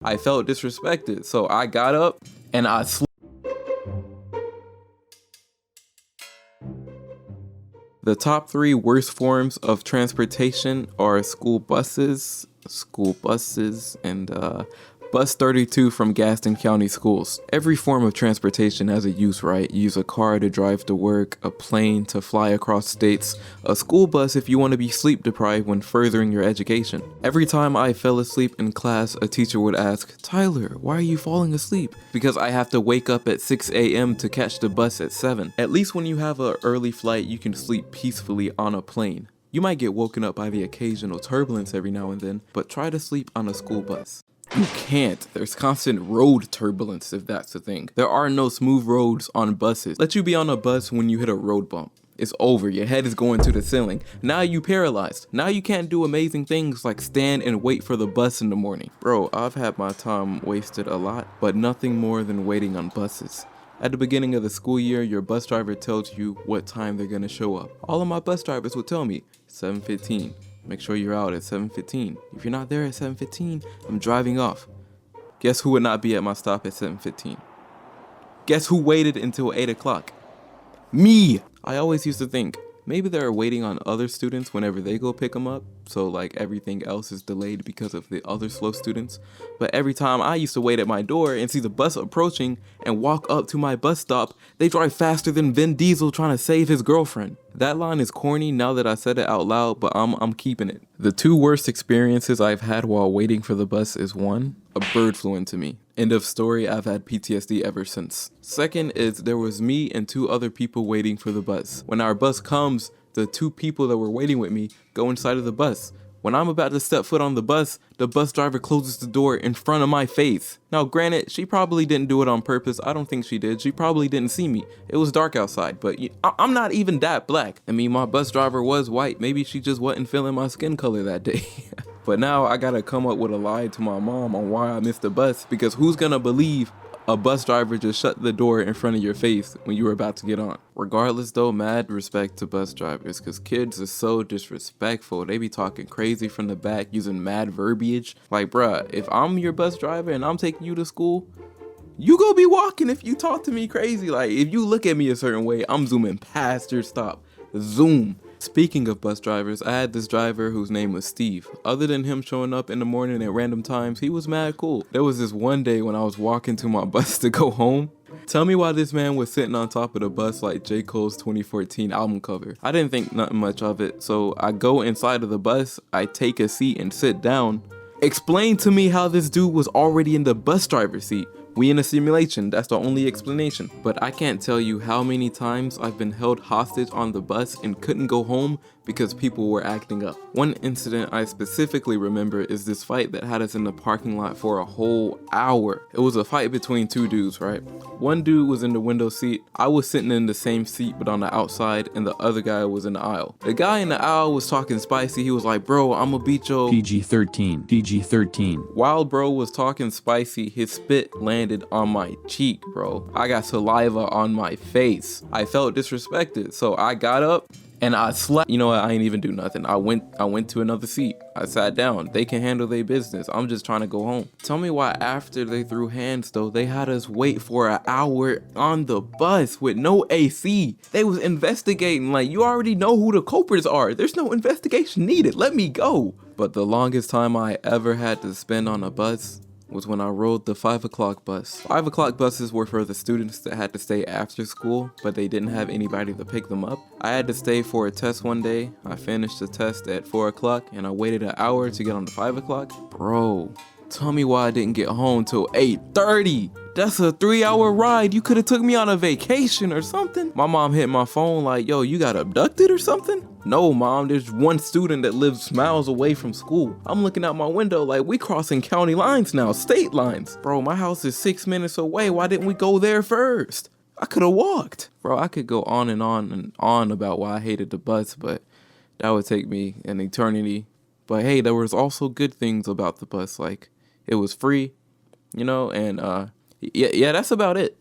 I felt disrespected, so I got up and I slept. The top 3 worst forms of transportation are school buses, and Bus 32 from Gaston County Schools. Every form of transportation has a use, right? You use a car to drive to work, a plane to fly across states, a school bus if you want to be sleep deprived when furthering your education. Every time I fell asleep in class, a teacher would ask, "Tyler, why are you falling asleep?" Because I have to wake up at 6 a.m. to catch the bus at 7. At least when you have an early flight, you can sleep peacefully on a plane. You might get woken up by the occasional turbulence every now and then, but try to sleep on a school bus. You can't. There's constant road turbulence, if that's the thing. There are no smooth roads on buses. Let you be on a bus when you hit a road bump. It's over. Your head is going to the ceiling. Now you paralyzed. Now you can't do amazing things like stand and wait for the bus in the morning. Bro, I've had my time wasted a lot, but nothing more than waiting on buses. At the beginning of the school year, your bus driver tells you what time they're gonna show up. All of my bus drivers would tell me, 7:15. Make sure you're out at 7:15. If you're not there at 7:15, I'm driving off. Guess who would not be at my stop at 7:15? Guess who waited until 8 o'clock? Me! I always used to think, maybe they're waiting on other students whenever they go pick them up, so like everything else is delayed because of the other slow students. But every time I used to wait at my door and see the bus approaching and walk up to my bus stop, they drive faster than Vin Diesel trying to save his girlfriend. That line is corny now that I said it out loud, but I'm keeping it. The 2 worst experiences I've had while waiting for the bus is 1, a bird flew into me. End of story, I've had PTSD ever since. Second is there was me and 2 other people waiting for the bus. When our bus comes, the 2 people that were waiting with me go inside of the bus. When I'm about to step foot on the bus driver closes the door in front of my face. Now granted, she probably didn't do it on purpose. I don't think she did. She probably didn't see me. It was dark outside, but I'm not even that black. I mean, my bus driver was white. Maybe she just wasn't feeling my skin color that day. But now I gotta come up with a lie to my mom on why I missed the bus, because who's gonna believe a bus driver just shut the door in front of your face when you were about to get on? Regardless though, mad respect to bus drivers, because kids are so disrespectful. They be talking crazy from the back using mad verbiage. Like, bruh, if I'm your bus driver and I'm taking you to school, you go be walking if you talk to me crazy. Like, if you look at me a certain way, I'm zooming past your stop. Zoom. Speaking of bus drivers, I had this driver whose name was Steve. Other than him showing up in the morning at random times, he was mad cool. There was this one day when I was walking to my bus to go home. Tell me why this man was sitting on top of the bus like J. Cole's 2014 album cover. I didn't think nothing much of it, so I go inside of the bus, I take a seat and sit down. Explain to me how this dude was already in the bus driver's seat. We in a simulation, that's the only explanation. But I can't tell you how many times I've been held hostage on the bus and couldn't go home because people were acting up. One incident I specifically remember is this fight that had us in the parking lot for a whole hour. It was a fight between 2 dudes, right? One dude was in the window seat, I was sitting in the same seat but on the outside, and the other guy was in the aisle. The guy in the aisle was talking spicy. He was like, "Bro, I'ma beat your PG-13, PG-13. While bro was talking spicy, his spit landed on my cheek, bro. I got saliva on my face. I felt disrespected, so I got up and I slept. You know what? I ain't even do nothing. I went to another seat. I sat down. They can handle their business. I'm just trying to go home. Tell me why after they threw hands though, they had us wait for an hour on the bus with no AC. They was investigating. Like, you already know who the culprits are. There's no investigation needed. Let me go. But the longest time I ever had to spend on a bus was when I rode the 5 o'clock bus. 5 o'clock buses were for the students that had to stay after school, but they didn't have anybody to pick them up. I had to stay for a test one day. I finished the test at 4 o'clock and I waited an hour to get on the 5 o'clock. Bro, tell me why I didn't get home till 8:30. That's a 3-hour ride. You could have took me on a vacation or something. My mom hit my phone like, "Yo, you got abducted or something?" No, mom, there's one student that lives miles away from school. I'm looking out my window like, we crossing county lines now, state lines. Bro, my house is 6 minutes away. Why didn't we go there first? I could have walked. Bro, I could go on and on and on about why I hated the bus, but that would take me an eternity. But hey, there was also good things about the bus. Like, it was free, you know, and yeah, that's about it.